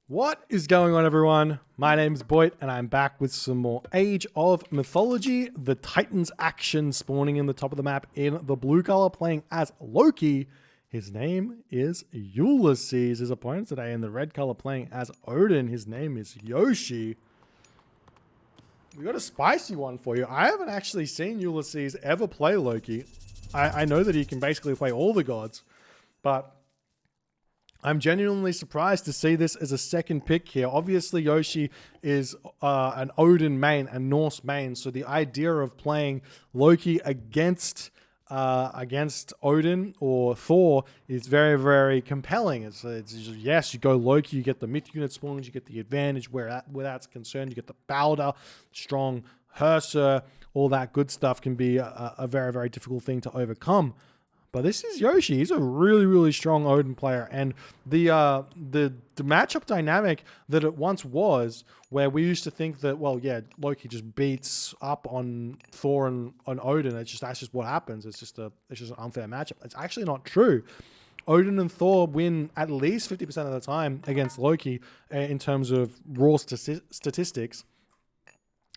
What is going on, everyone? My name's Boit, and I'm back with some more Age of Mythology. The Titans action spawning in the top of the map in the blue color, playing as Loki. His name is Ulysses. His opponent today in the red color, playing as Odin. His name is Yoshii. We got a spicy one for you. I haven't actually seen Ulysses ever play Loki. I know that he can basically play all the gods, but I'm genuinely surprised to see this as a second pick here. Obviously, Yoshii is an Odin main, a Norse main, so the idea of playing Loki against Odin or Thor is very, very compelling. It's just, yes, you go Loki, you get the myth unit spawns, you get the advantage where that's concerned, you get the Balder, strong Herser, all that good stuff can be a very, very difficult thing to overcome. But this is Yoshii. He's a really, really strong Odin player. And the matchup dynamic that it once was, where we used to think that, well, yeah, Loki just beats up on Thor and on Odin. That's just what happens. It's just an unfair matchup. It's actually not true. Odin and Thor win at least 50% of the time against Loki in terms of raw statistics.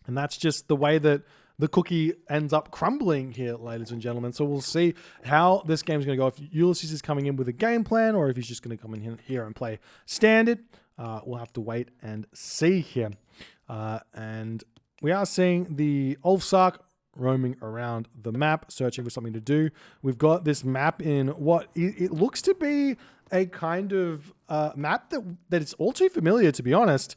And that's just the way that the cookie ends up crumbling here, ladies and gentlemen. So we'll see how this game's going to go. If Ulysses is coming in with a game plan or if he's just going to come in here and play standard. We'll have to wait and see here. And we are seeing the Ulfsark roaming around the map, searching for something to do. We've got this map in what it looks to be a kind of map that is all too familiar, to be honest,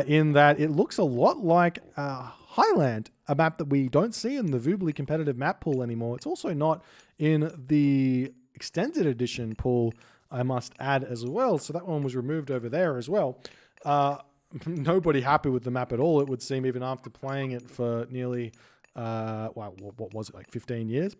in that it looks a lot like Highland, a map that we don't see in the Voobly competitive map pool anymore. It's also not in the extended edition pool, I must add, as well. So that one was removed over there as well. Nobody happy with the map at all, it would seem, even after playing it for nearly, what was it, like 15 years?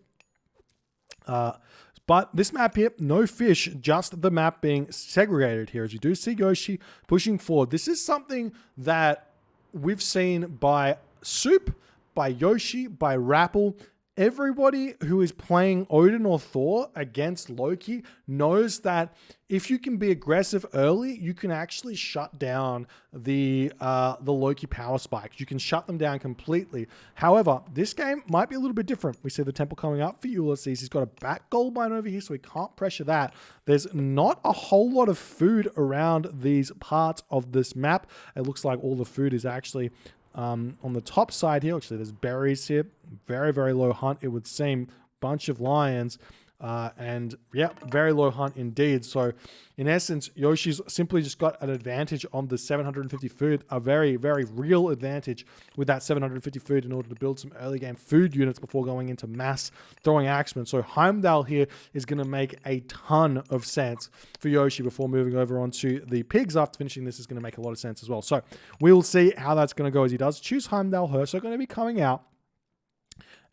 But this map here, no fish, just the map being segregated here. As you do see Yoshii pushing forward. This is something that we've seen by Soup, by Yoshii, by Rappel. Everybody who is playing Odin or Thor against Loki knows that if you can be aggressive early, you can actually shut down the Loki power spikes. You can shut them down completely. However, this game might be a little bit different. We see the temple coming up for Ulysses. He's got a back gold mine over here, so he can't pressure that. There's not a whole lot of food around these parts of this map. It looks like all the food is actually on the top side here. Actually, there's berries here. Very, very low hunt, it would seem. Bunch of lions. And yeah, very low hunt indeed. So in essence, Yoshii's simply just got an advantage on the 750 food, a very, very real advantage with that 750 food in order to build some early game food units before going into mass throwing axemen. So Heimdall here is going to make a ton of sense for Yoshii before moving over onto the pigs. After finishing this is going to make a lot of sense as well. So we'll see how that's going to go as he does choose Heimdall. Herser going to be coming out.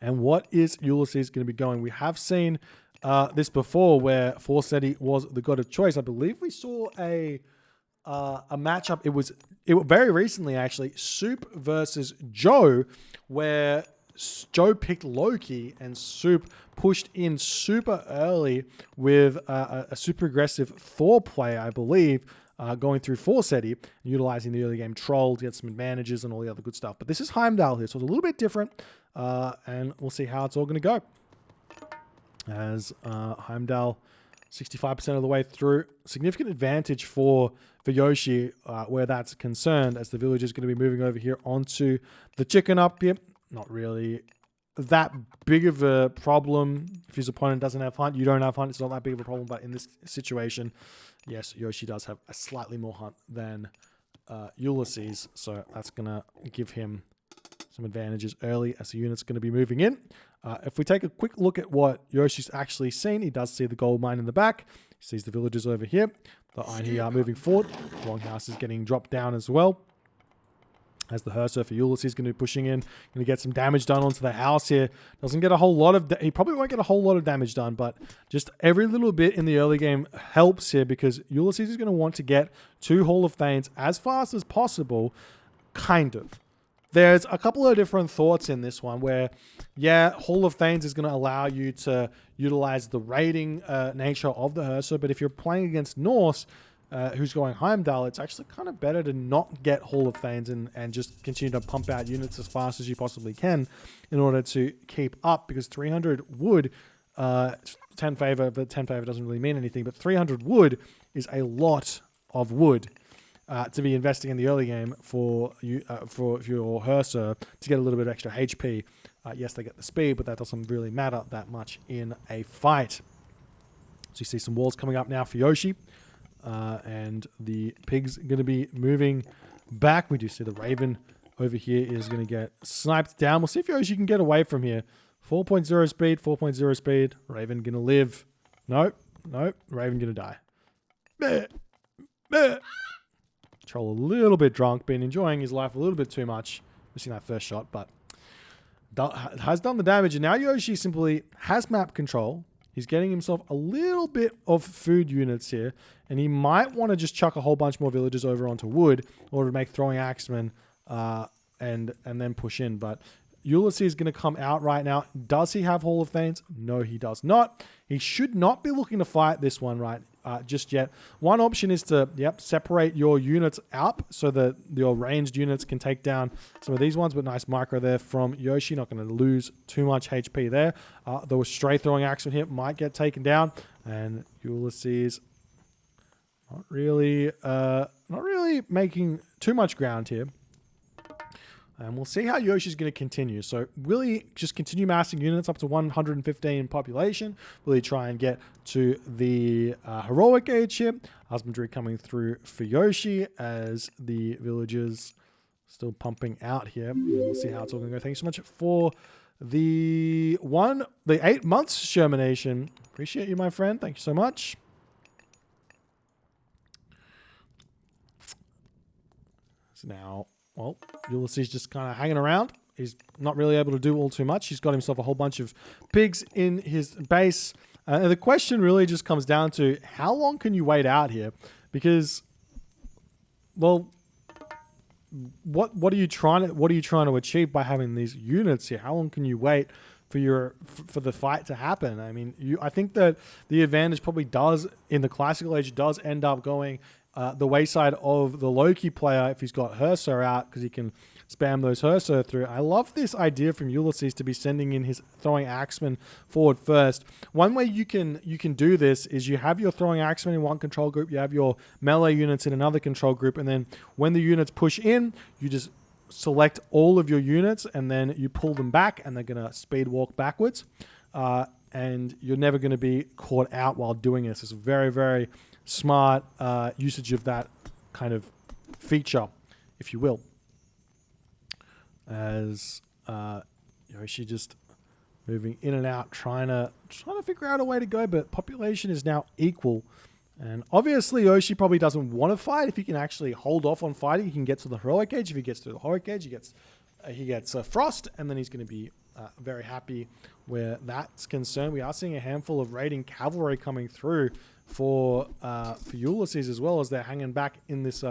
And what is Ulysses going to be going? We have seen this before where Forseti was the god of choice. I believe we saw a matchup. It was very recently, actually, Soup versus Joe, where Joe picked Loki and Soup pushed in super early with a super aggressive Thor play, I believe, going through Forseti, utilizing the early game troll to get some advantages and all the other good stuff. But this is Heimdall here, so it's a little bit different, and we'll see how it's all going to go. As Heimdall 65% of the way through. Significant advantage for Yoshii where that's concerned, as the village is going to be moving over here onto the chicken up here. Not really that big of a problem. If his opponent doesn't have hunt, you don't have hunt, it's not that big of a problem. But in this situation, yes, Yoshii does have a slightly more hunt than Ulysses. So that's going to give him some advantages early as the unit's going to be moving in. If we take a quick look at what Yoshii's actually seen, he does see the gold mine in the back. He sees the villagers over here. The Einhi are moving forward. Longhouse is getting dropped down as well. As the Herser for Ulysses is going to be pushing in. Going to get some damage done onto the house here. Doesn't get a whole lot of... He probably won't get a whole lot of damage done, but just every little bit in the early game helps here, because Ulysses is going to want to get 2 Hall of Thanes as fast as possible, kind of. There's a couple of different thoughts in this one where, yeah, Hall of Thanes is going to allow you to utilize the raiding nature of the Herser, but if you're playing against Norse, who's going Heimdall, it's actually kind of better to not get Hall of Thanes and just continue to pump out units as fast as you possibly can in order to keep up, because 300 wood, 10 favor, but 10 favor doesn't really mean anything, but 300 wood is a lot of wood to be investing in the early game for your Herser to get a little bit of extra HP. Yes, they get the speed, but that doesn't really matter that much in a fight. So you see some walls coming up now for Yoshii. And the pig's going to be moving back. We do see the Raven over here is going to get sniped down. We'll see if Yoshii can get away from here. 4.0 speed, 4.0 speed. Raven going to live. Nope, nope. Raven going to die. Bleh, bleh. Troll a little bit drunk, been enjoying his life a little bit too much. Missing that first shot, but has done the damage. And now Yoshii simply has map control. He's getting himself a little bit of food units here, and he might want to just chuck a whole bunch more villagers over onto wood in order to make throwing axemen and then push in. But Ulysses is going to come out right now. Does he have Hall of Thanes? No, he does not. He should not be looking to fight this one just yet. One option is to separate your units up so that your ranged units can take down some of these ones, but nice micro there from Yoshii. Not going to lose too much HP there. Though a stray throwing axeman here might get taken down, and Ulysses not really making too much ground here. And we'll see how Yoshi's going to continue. So will he just continue massing units up to 115 population? Will he try and get to the heroic age here? Husbandry coming through for Yoshii as the villagers still pumping out here. We'll see how it's all going to go. Thanks so much for the 8 months Shermanation. Appreciate you, my friend. Thank you so much. So now, well, Ulysses just kind of hanging around. He's not really able to do all too much. He's got himself a whole bunch of pigs in his base. And the question really just comes down to how long can you wait out here? Because, well, what are you trying to achieve by having these units here? How long can you wait for the fight to happen? I mean, I think that the advantage probably does in the classical age does end up going the wayside of the Loki player if he's got Herser out, because he can spam those Herser through. I love this idea from Ulysses to be sending in his throwing axemen forward first. One way you can do this is you have your throwing axemen in one control group, you have your melee units in another control group, and then when the units push in, you just select all of your units and then you pull them back, and they're going to speed walk backwards. And you're never going to be caught out while doing this. It's a very, very smart usage of that kind of feature, if you will. As Yoshii just moving in and out, trying to figure out a way to go, but population is now equal. And obviously Yoshii probably doesn't want to fight. If he can actually hold off on fighting, he can get to the heroic age. If he gets to the heroic age, he gets frost, and then he's going to be very happy where that's concerned. We are seeing a handful of raiding cavalry coming through for Ulysses, as well as they're hanging back in this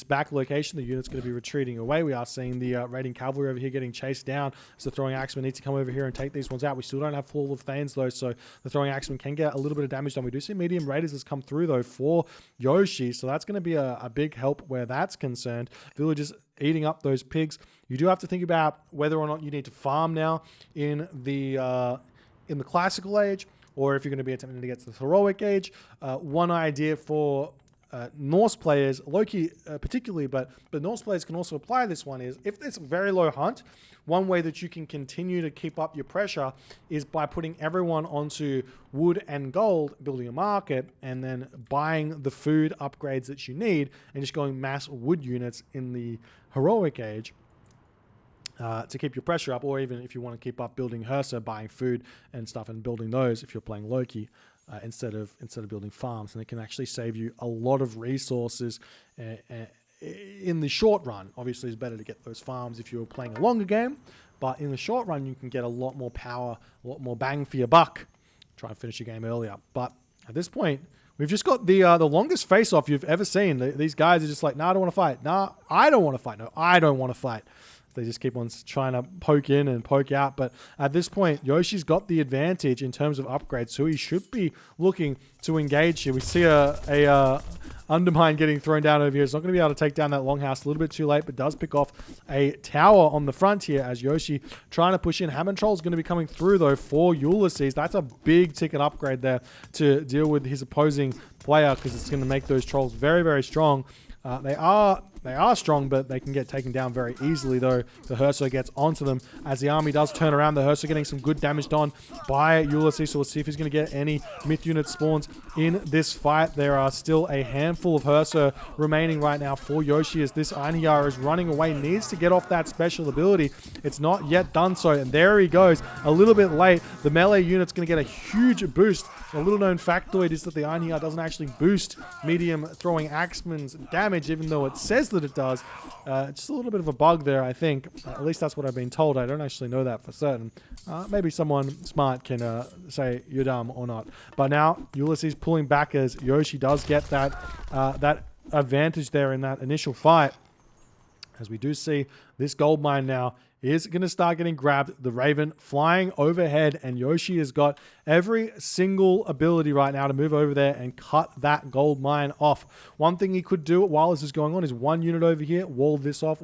back location. The unit's going to be retreating away. We are seeing the raiding cavalry over here getting chased down. So the throwing axemen needs to come over here and take these ones out. We still don't have Hall of Thanes though, so the throwing axemen can get a little bit of damage done. We do see medium raiders has come through though for Yoshii, so that's going to be a big help where that's concerned. Villagers eating up those pigs. You do have to think about whether or not you need to farm now in the classical age, or if you're going to be attempting to get to the heroic age. One idea for Norse players, Loki particularly, but Norse players can also apply this one, is if it's a very low hunt, one way that you can continue to keep up your pressure is by putting everyone onto wood and gold, building a market, and then buying the food upgrades that you need, and just going mass wood units in the heroic age. To keep your pressure up, or even if you want to keep up building Herser, buying food and stuff and building those if you're playing Loki, instead of building farms. And it can actually save you a lot of resources in the short run. Obviously, it's better to get those farms if you're playing a longer game, but in the short run, you can get a lot more power, a lot more bang for your buck. Try and finish your game earlier. But at this point, we've just got the longest face-off you've ever seen. These guys are just like, nah, I don't want to fight. Nah, I don't want to fight. No, I don't want to fight. They just keep on trying to poke in and poke out. But at this point, Yoshi's got the advantage in terms of upgrades, so he should be looking to engage here. We see a undermine getting thrown down over here. It's not going to be able to take down that longhouse. A little bit too late, but does pick off a tower on the front here as Yoshii trying to push in. Hammer Troll is going to be coming through, though, for Ulysses. That's a big ticket upgrade there to deal with his opposing player, because it's going to make those trolls very, very strong. They are strong, but they can get taken down very easily, though. The Herso gets onto them as the army does turn around. The Herso getting some good damage done by Ulysses, so we'll see if he's going to get any myth unit spawns in this fight. There are still a handful of Herso remaining right now for Yoshii as this Einherjar is running away, needs to get off that special ability. It's not yet done so, and there he goes. A little bit late. The melee unit's going to get a huge boost. A little known factoid is that the Einherjar doesn't actually boost medium throwing axeman's damage, even though it says that it does. Just a little bit of a bug there, I think. At least that's what I've been told. I don't actually know that for certain. Maybe someone smart can say you're dumb or not. But now Ulysses pulling back as Yoshii does get that advantage there in that initial fight. As we do see this gold mine now is going to start getting grabbed. The Raven flying overhead, and Yoshii has got every single ability right now to move over there and cut that gold mine off. One thing he could do while this is going on is one unit over here, wall this off,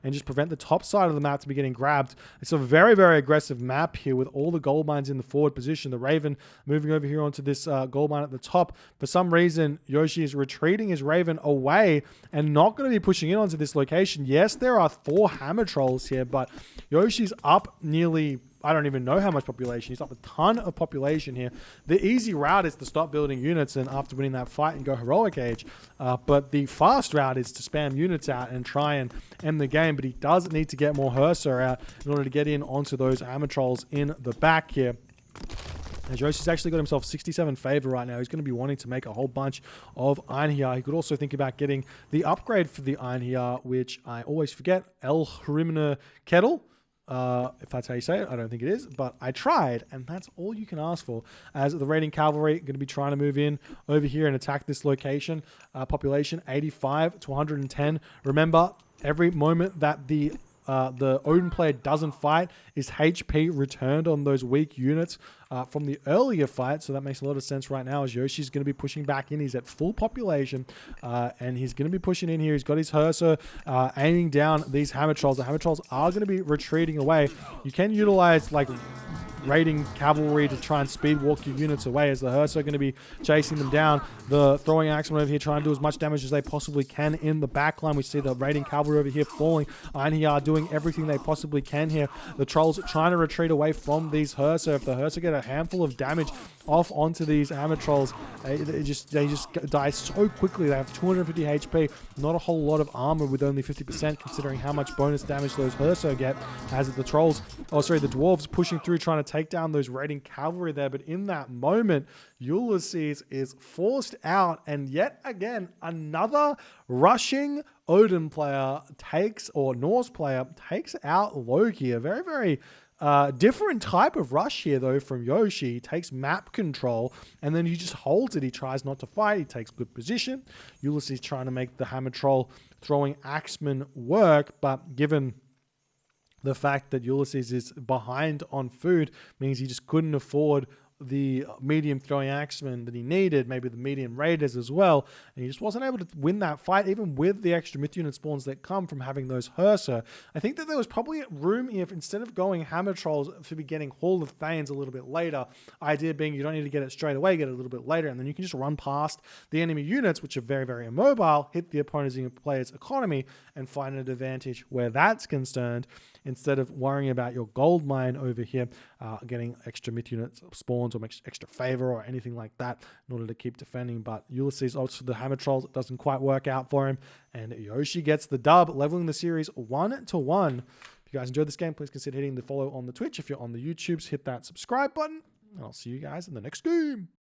and just prevent the top side of the map to be getting grabbed. It's a very, very aggressive map here with all the gold mines in the forward position. The Raven moving over here onto this gold mine at the top. For some reason, Yoshii is retreating his Raven away and not going to be pushing in onto this location. Yes, there are 4 hammer trolls here, but Yoshi's up nearly, I don't even know how much population. He's up a ton of population here. The easy route is to stop building units and after winning that fight and go heroic age. But the fast route is to spam units out and try and end the game. But he does need to get more Herso out in order to get in onto those hammer trolls in the back here. As Yoshi's actually got himself 67 favor right now. He's going to be wanting to make a whole bunch of Einherjar. He could also think about getting the upgrade for the Einherjar, which I always forget, El Hrimna Kettle. If that's how you say it, I don't think it is, but I tried, and that's all you can ask for. As the raiding cavalry going to be trying to move in over here and attack this location. Population 85 to 110. Remember, every moment that the Odin player doesn't fight is HP returned on those weak units from the earlier fight. So that makes a lot of sense right now as Yoshi's going to be pushing back in. He's at full population and he's going to be pushing in here. He's got his Herso aiming down these hammer trolls. The hammer trolls are going to be retreating away. You can utilize like raiding cavalry to try and speed walk your units away as the Herso are going to be chasing them down. The throwing axemen over here trying to do as much damage as they possibly can in the backline. We see the raiding cavalry over here falling. Einherjar doing everything they possibly can here. The trolls trying to retreat away from these Herso. If the Herso get a handful of damage off onto these hammer trolls, they just die so quickly. They have 250 HP, not a whole lot of armor with only 50% considering how much bonus damage those Herso get. As the trolls, the dwarves pushing through trying to take down those raiding cavalry there, but in that moment Ulysses is forced out, and yet again another rushing Odin player takes, or Norse player takes out Loki. A very, very different type of rush here though from Yoshii. He takes map control and then he just holds it. He tries not to fight. He takes good position. Ulysses trying to make the hammer troll throwing axeman work, but given the fact that Ulysses is behind on food means he just couldn't afford the medium throwing axemen that he needed, maybe the medium raiders as well, and he just wasn't able to win that fight even with the extra myth unit spawns that come from having those Herso. I think that there was probably room if instead of going hammer trolls to be getting Hall of Thanes a little bit later, idea being you don't need to get it straight away, get it a little bit later, and then you can just run past the enemy units, which are very, very immobile, hit the opposing player's economy and find an advantage where that's concerned, instead of worrying about your gold mine over here, getting extra myth unit spawns or extra favor or anything like that in order to keep defending. But Ulysses opts for the hammer trolls. It doesn't quite work out for him, and Yoshii gets the dub, leveling the series 1-1. If you guys enjoyed this game, please consider hitting the follow on the Twitch. If you're on the YouTubes, hit that subscribe button, and I'll see you guys in the next game.